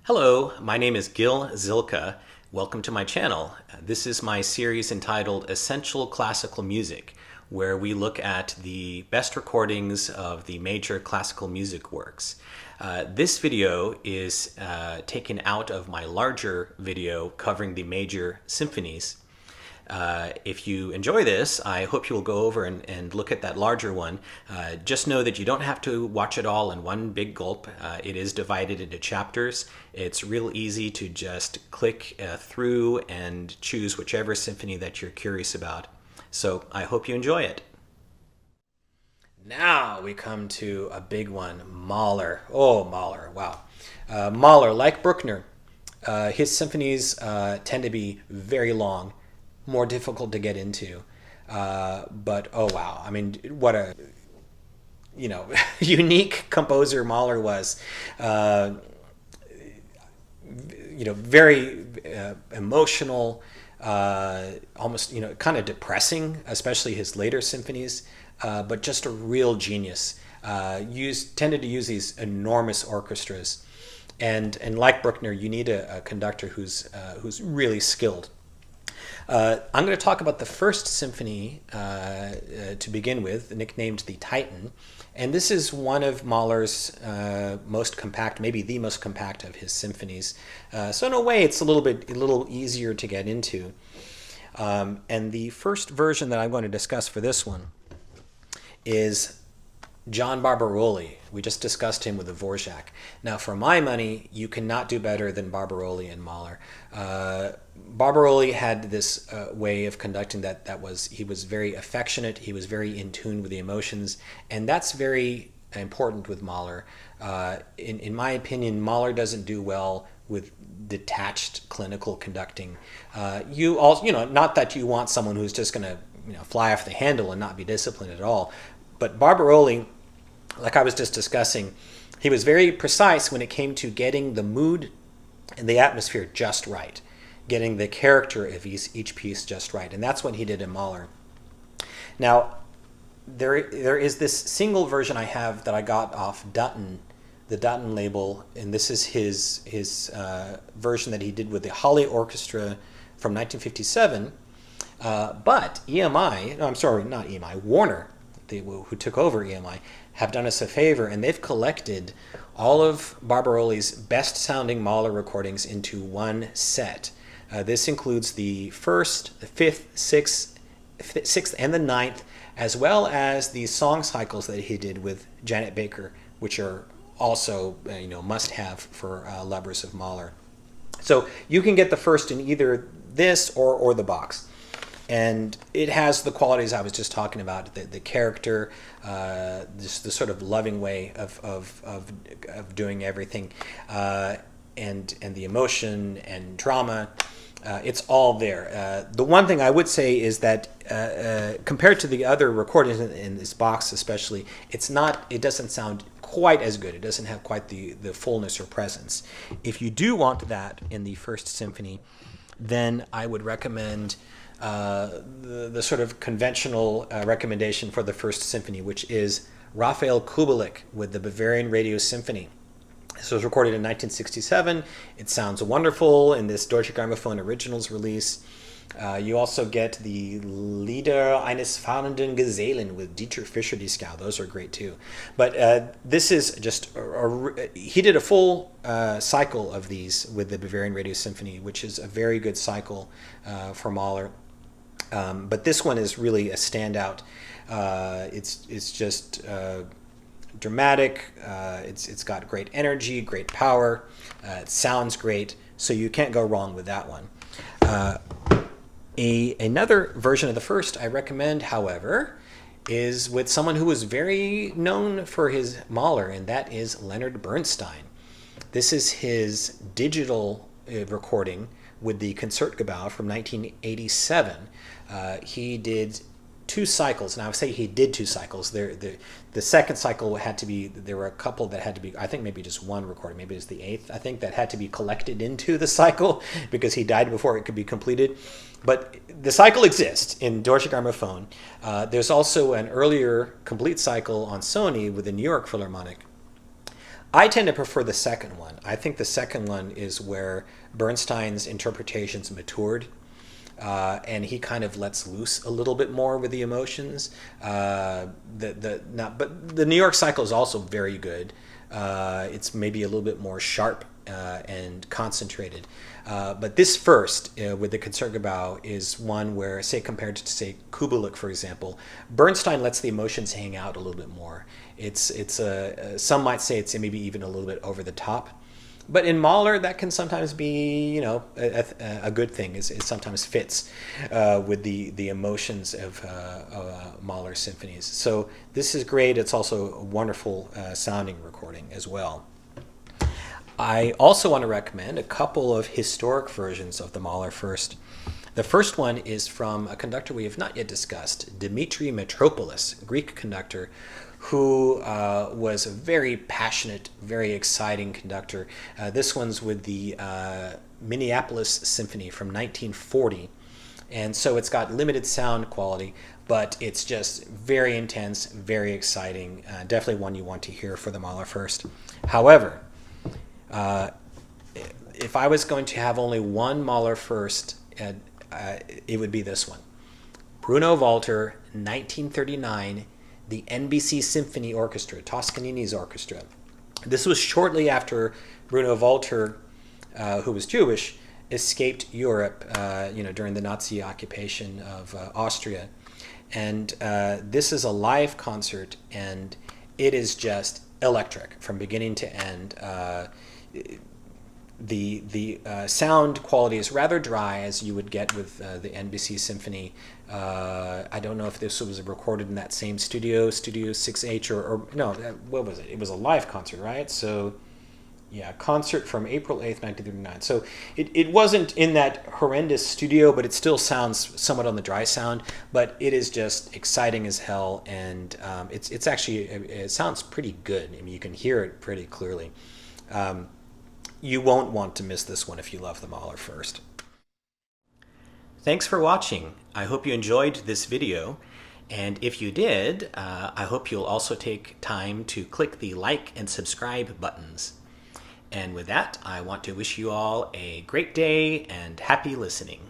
Hello, my name is Gil Zilkha. Welcome to my channel. This is my series entitled Essential Classical Music, where we look at the best recordings of the major classical music works. This video is taken out of my larger video covering the major symphonies. If you enjoy this, I hope you'll go over and look at that larger one. Just know that you don't have to watch it all in one big gulp. It is divided into chapters. It's real easy to just click through and choose whichever symphony that you're curious about. So I hope you enjoy it. Now we come to a big one, Mahler. Oh, Mahler, wow. Mahler, like Bruckner, his symphonies tend to be very long, more difficult to get into, but oh wow, I mean, what a unique composer Mahler was. Very emotional, almost kind of depressing, especially his later symphonies, but just a real genius. Tended to use these enormous orchestras, and like Bruckner, you need a conductor who's really skilled. I'm going to talk about the first symphony to begin with, nicknamed the Titan. And this is one of Mahler's most compact, maybe the most compact of his symphonies. So in a way, it's a little easier to get into. And the first version that I'm going to discuss for this one is John Barbirolli. We just discussed him with the Dvorak. Now, for my money, you cannot do better than Barbirolli and Mahler. Barbirolli had this way of conducting he was very affectionate, he was very in tune with the emotions, and that's very important with Mahler. In my opinion, Mahler doesn't do well with detached clinical conducting. You also, not that you want someone who's just going to fly off the handle and not be disciplined at all, but Barbirolli, like I was just discussing, he was very precise when it came to getting the mood and the atmosphere just right, getting the character of each piece just right. And that's what he did in Mahler. Now, there is this single version I have that I got off Dutton, the Dutton label, and this is his version that he did with the Halle Orchestra from 1957. But Warner, who took over EMI, have done us a favor, and they've collected all of Barbirolli's best-sounding Mahler recordings into one set. This includes the first, the fifth, sixth, and the ninth, as well as the song cycles that he did with Janet Baker, which are also must-have for lovers of Mahler. So you can get the first in either this or the box. And it has the qualities I was just talking about, the character, just the sort of loving way of doing everything, and the emotion and drama. It's all there. The one thing I would say is that compared to the other recordings in this box especially, it doesn't sound quite as good. It doesn't have quite the fullness or presence. If you do want that in the first symphony, then I would recommend the sort of conventional recommendation for the first symphony, which is Raphael Kubelik with the Bavarian Radio Symphony. This was recorded in 1967. It sounds wonderful in this Deutsche Grammophon Originals release. You also get the Lieder eines fahrenden Gesellen with Dietrich Fischer-Dieskau. Those are great too. But this is just, he did a full cycle of these with the Bavarian Radio Symphony, which is a very good cycle for Mahler. But this one is really a standout. It's just dramatic. It's got great energy, great power. It sounds great, so you can't go wrong with that one. Another version of the first I recommend, however, is with someone who was very known for his Mahler, and that is Leonard Bernstein. This is his digital recording with the Concertgebouw from 1987. He did two cycles, and I would say he did two cycles. The second cycle had to be, there were a couple that had to be, I think maybe just one recording, maybe it was the eighth, I think, that had to be collected into the cycle because he died before it could be completed. But the cycle exists in Deutsche Grammophon. There's also an earlier complete cycle on Sony with the New York Philharmonic. I tend to prefer the second one. I think the second one is where Bernstein's interpretations matured. And he kind of lets loose a little bit more with the emotions. But the New York cycle is also very good. It's maybe a little bit more sharp and concentrated. But this first, with the Concertgebouw, is one where, say, compared to, say, Kubelik, for example, Bernstein lets the emotions hang out a little bit more. Some might say it's maybe even a little bit over the top. But in Mahler, that can sometimes be, a good thing. It sometimes fits with the emotions of Mahler symphonies. So this is great. It's also a wonderful sounding recording as well. I also want to recommend a couple of historic versions of the Mahler First. The first one is from a conductor we have not yet discussed, Dimitri Metropoulos, Greek conductor, who was a very passionate, very exciting conductor. This one's with the Minneapolis Symphony from 1940. And so it's got limited sound quality, but it's just very intense, very exciting. Definitely one you want to hear for the Mahler First. However, if I was going to have only one Mahler First, it would be this one. Bruno Walter, 1939, the NBC Symphony Orchestra, Toscanini's orchestra. This was shortly after Bruno Walter, who was Jewish, escaped Europe during the Nazi occupation of Austria. And this is a live concert, and it is just electric from beginning to end. The sound quality is rather dry, as you would get with the NBC Symphony. I don't know if this was recorded in that same Studio 6H, or no, what was it? It was a live concert, right? So, yeah, concert from April 8th, 1939. So it wasn't in that horrendous studio, but it still sounds somewhat on the dry sound. But it is just exciting as hell, and it sounds pretty good. I mean, you can hear it pretty clearly. You won't want to miss this one if you love the Mahler First. Thanks for watching. I hope you enjoyed this video. And if you did, I hope you'll also take time to click the like and subscribe buttons. And with that, I want to wish you all a great day and happy listening.